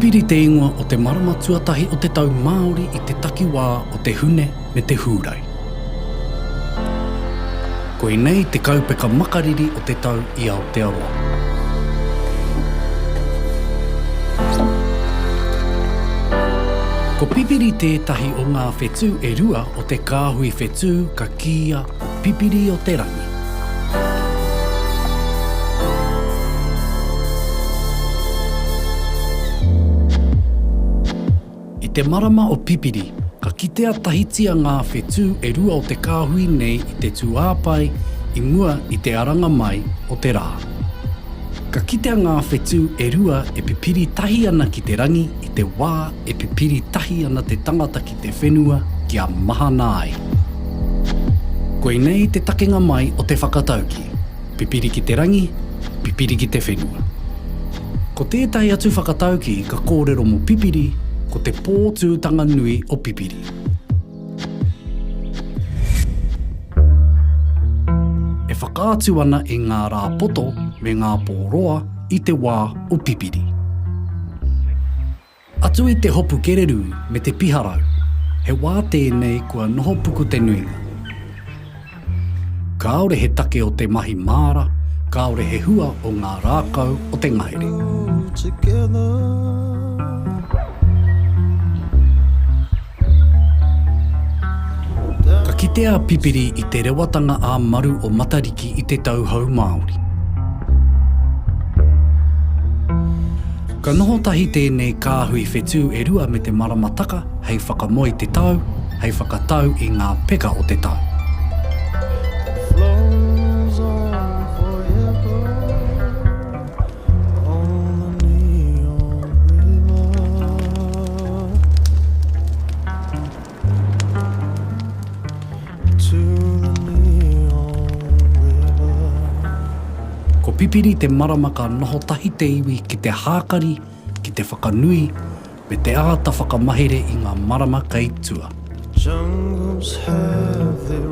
pipiri te ingoa o te marama tuatahi o te tau Māori i te takiwā o te hune me te hūrai. Koe nei te kaupeka makariri o te tau i Aotearoa. Ko pipiri tētahi o ngā whetū e rua o te kāhui whetū ka kia o pipiri o te rangi. I te marama o pipiri, ka kitea tahitia ngā whetū e rua o te kāhui nei i te tuāpai i mua i te aranga mai o te rā. Ka kitea ngā whetū e rua e pipiri tahi ana ki te rangi i te wā e pipiri tahi ana te tangata ki te whenua kia mahana ai. Koe nei te takenga mai o te whakatauki. Pipiri ki te rangi, pipiri ki te whenua. Ko tētahi atu whakatauki ka kōrero mo pipiri, ko te pōtūtanga nui o pipiri. E whakaatu ana i ngā rā poto me ngā pōroa i te wā o pipiri. Atu i te hopu kereru me te piharau, he wā tēnei kua noho puku te nuinga. Kāore he take o te mahi māra, kāore he hua o ngā rākau o te ngahere. Ka kitea pipiri i te rewatanga a maru o Matariki i te tauhau Māori. Ka noho tahi tēnei kāhui whetū e rua me te maramataka hei whakamoi te tau, hei whakatau i ngā peka o te tau. Ko pipiri te marama ka noho tahi te iwi ki te hākari, ki te whakanui, me te āta whakamahere i ngā marama kei tua. Jungles have their